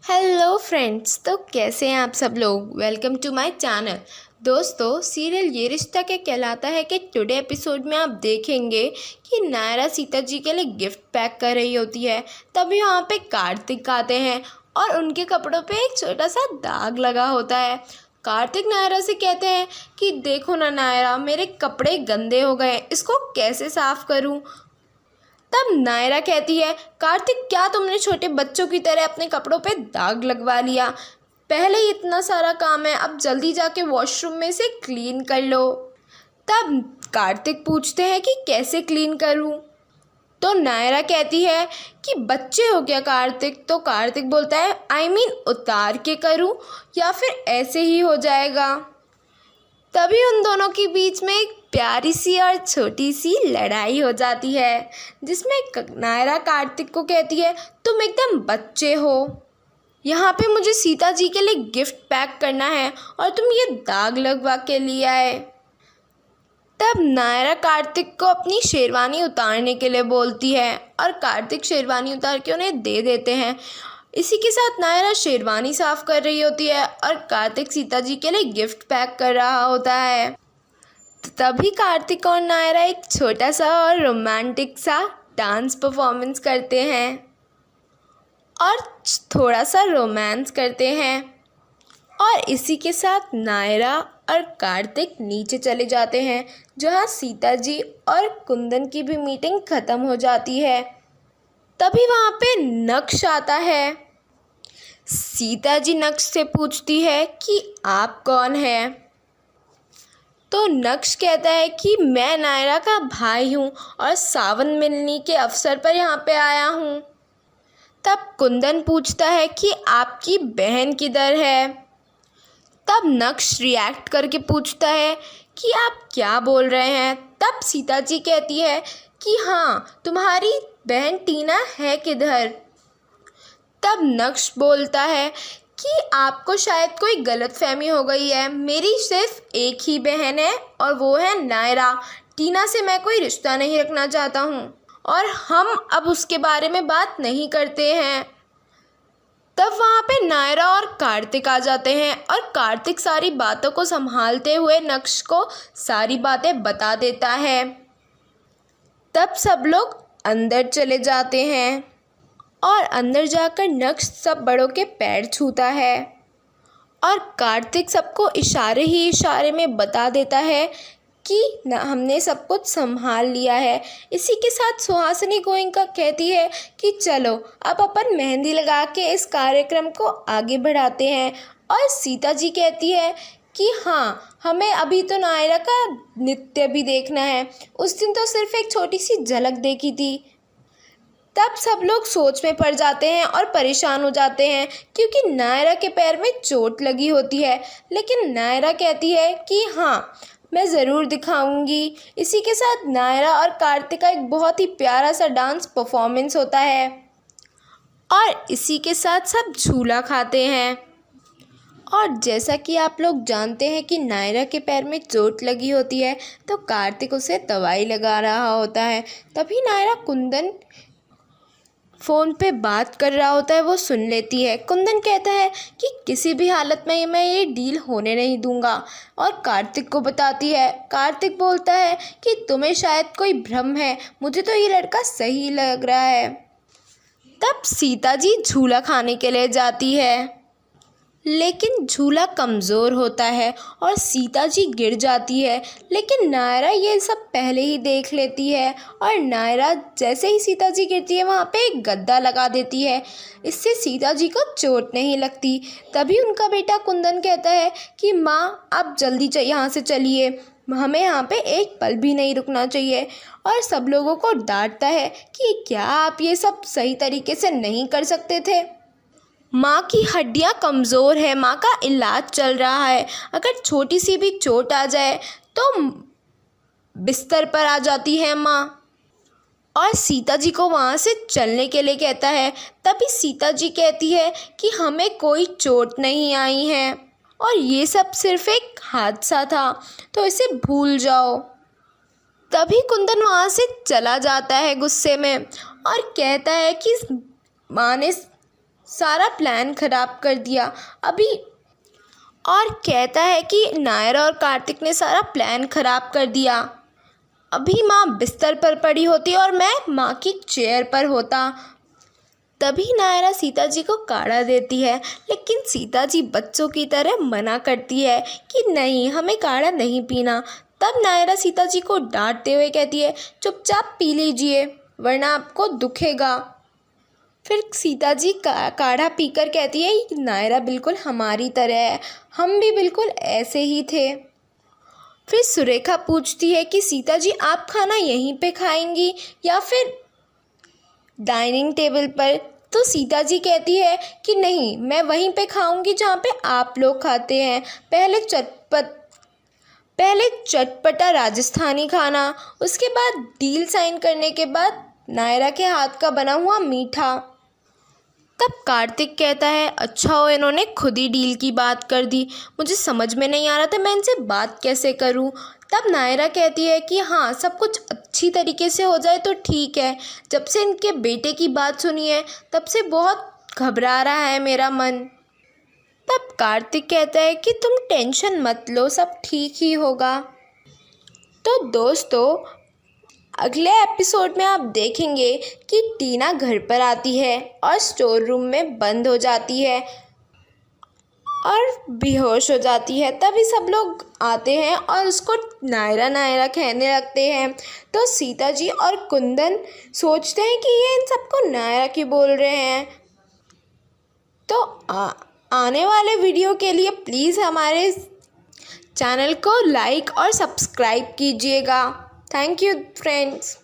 Hello friends, तो कैसे हैं आप सब लोग। Welcome to my channel. दोस्तों, सीरियल ये रिश्ता क्या कहलाता है कि टुडे एपिसोड में आप देखेंगे कि नायरा सीता जी के लिए गिफ्ट पैक कर रही होती है। तभी वहाँ पे कार्तिक आते हैं और उनके कपड़ों पे एक छोटा सा दाग लगा होता है। कार्तिक नायरा से कहते हैं कि देखो ना नायरा, मेरे कपड़े गंदे हो गए, इसको कैसे साफ़ करूँ। तब नायरा कहती है, कार्तिक क्या तुमने छोटे बच्चों की तरह अपने कपड़ों पे दाग लगवा लिया। पहले ही इतना सारा काम है, अब जल्दी जाके वॉशरूम में से क्लीन कर लो। तब कार्तिक पूछते हैं कि कैसे क्लीन करूं। तो नायरा कहती है कि बच्चे हो क्या कार्तिक। तो कार्तिक बोलता है आई मीन उतार के करूं या फिर ऐसे ही हो जाएगा। तभी उन दोनों के बीच में एक प्यारी सी और छोटी सी लड़ाई हो जाती है, जिसमें नायरा कार्तिक को कहती है तुम एकदम बच्चे हो, यहाँ पे मुझे सीता जी के लिए गिफ्ट पैक करना है और तुम ये दाग लगवा के लिए आए। तब नायरा कार्तिक को अपनी शेरवानी उतारने के लिए बोलती है और कार्तिक शेरवानी उतार के उन्हें दे देते हैं। इसी के साथ नायरा शेरवानी साफ़ कर रही होती है और कार्तिक सीता जी के लिए गिफ्ट पैक कर रहा होता है। तभी कार्तिक और नायरा एक छोटा सा और रोमांटिक सा डांस परफॉर्मेंस करते हैं और थोड़ा सा रोमांस करते हैं। और इसी के साथ नायरा और कार्तिक नीचे चले जाते हैं, जहाँ सीता जी और कुंदन की भी मीटिंग ख़त्म हो जाती है। तभी वहाँ पे नक्श आता है। सीता जी नक्श से पूछती है कि आप कौन हैं। तो नक्श कहता है कि मैं नायरा का भाई हूँ और सावन मिलनी के अवसर पर यहाँ पे आया हूँ। तब कुंदन पूछता है कि आपकी बहन किधर है। तब नक्श रिएक्ट करके पूछता है कि आप क्या बोल रहे हैं। तब सीता जी कहती है कि हाँ, तुम्हारी बहन टीना है किधर। तब नक्श बोलता है कि आपको शायद कोई गलतफहमी हो गई है, मेरी सिर्फ एक ही बहन है और वो है नायरा। टीना से मैं कोई रिश्ता नहीं रखना चाहता हूँ और हम अब उसके बारे में बात नहीं करते हैं। तब वहाँ पे नायरा और कार्तिक आ जाते हैं और कार्तिक सारी बातों को संभालते हुए नक्श को सारी बातें बता देता है। तब सब लोग अंदर चले जाते हैं और अंदर जाकर नक्श सब बड़ों के पैर छूता है और कार्तिक सबको इशारे ही इशारे में बता देता है कि हमने सब कुछ संभाल लिया है। इसी के साथ सुहासिनी गोयनका कहती है कि चलो अब अपन मेहंदी लगा के इस कार्यक्रम को आगे बढ़ाते हैं। और सीता जी कहती है कि हाँ, हमें अभी तो नायरा का नृत्य भी देखना है, उस दिन तो सिर्फ एक छोटी सी झलक देखी थी। तब सब लोग सोच में पड़ जाते हैं और परेशान हो जाते हैं, क्योंकि नायरा के पैर में चोट लगी होती है। लेकिन नायरा कहती है कि हाँ, मैं ज़रूर दिखाऊंगी। इसी के साथ नायरा और कार्तिक का एक बहुत ही प्यारा सा डांस परफॉर्मेंस होता है और इसी के साथ सब झूला खाते हैं। और जैसा कि आप लोग जानते हैं कि नायरा के पैर में चोट लगी होती है, तो कार्तिक उसे दवाई लगा रहा होता है। तभी नायरा कुंदन फ़ोन पे बात कर रहा होता है, वो सुन लेती है। कुंदन कहता है कि किसी भी हालत में मैं ये डील होने नहीं दूंगा और कार्तिक को बताती है। कार्तिक बोलता है कि तुम्हें शायद कोई भ्रम है, मुझे तो ये लड़का सही लग रहा है। तब सीता जी झूला खाने के लिए जाती है, लेकिन झूला कमज़ोर होता है और सीता जी गिर जाती है। लेकिन नायरा ये सब पहले ही देख लेती है और नायरा जैसे ही सीता जी गिरती है वहाँ पे एक गद्दा लगा देती है, इससे सीता जी को चोट नहीं लगती। तभी उनका बेटा कुंदन कहता है कि माँ, आप जल्दी यहाँ से चलिए, हमें यहाँ पे एक पल भी नहीं रुकना चाहिए। और सब लोगों को डांटता है कि क्या आप ये सब सही तरीके से नहीं कर सकते थे। माँ की हड्डियाँ कमज़ोर है, माँ का इलाज चल रहा है, अगर छोटी सी भी चोट आ जाए तो बिस्तर पर आ जाती है माँ। और सीता जी को वहाँ से चलने के लिए कहता है। तभी सीता जी कहती है कि हमें कोई चोट नहीं आई है और ये सब सिर्फ एक हादसा था, तो इसे भूल जाओ। तभी कुंदन वहाँ से चला जाता है गुस्से में और कहता है कि माँ ने सारा प्लान खराब कर दिया अभी, और कहता है कि नायरा और कार्तिक ने सारा प्लान खराब कर दिया। अभी माँ बिस्तर पर पड़ी होती और मैं माँ की चेयर पर होता। तभी नायरा सीता जी को काढ़ा देती है, लेकिन सीता जी बच्चों की तरह मना करती है कि नहीं, हमें काढ़ा नहीं पीना। तब नायरा सीता जी को डांटते हुए कहती है, चुपचाप पी लीजिए वरना आपको दुखेगा। फिर सीता जी काढ़ा पीकर कहती है, नायरा बिल्कुल हमारी तरह है, हम भी बिल्कुल ऐसे ही थे। फिर सुरेखा पूछती है कि सीता जी आप खाना यहीं पे खाएंगी या फिर डाइनिंग टेबल पर। तो सीता जी कहती है कि नहीं, मैं वहीं पे खाऊंगी जहाँ पे आप लोग खाते हैं। पहले चटपटा राजस्थानी खाना, उसके बाद डील साइन करने के बाद नायरा के हाथ का बना हुआ मीठा। तब कार्तिक कहता है, अच्छा हो इन्होंने खुद ही डील की बात कर दी, मुझे समझ में नहीं आ रहा था मैं इनसे बात कैसे करूं। तब नायरा कहती है कि हाँ, सब कुछ अच्छी तरीके से हो जाए तो ठीक है। जब से इनके बेटे की बात सुनी है तब से बहुत घबरा रहा है मेरा मन। तब कार्तिक कहता है कि तुम टेंशन मत लो, सब ठीक ही होगा। तो दोस्तों, अगले एपिसोड में आप देखेंगे कि टीना घर पर आती है और स्टोर रूम में बंद हो जाती है और बेहोश हो जाती है। तभी सब लोग आते हैं और उसको नायरा नायरा कहने लगते हैं। तो सीता जी और कुंदन सोचते हैं कि ये इन सबको नायरा क्यों बोल रहे हैं। तो आने वाले वीडियो के लिए प्लीज़ हमारे चैनल को लाइक और सब्सक्राइब कीजिएगा। Thank you friends.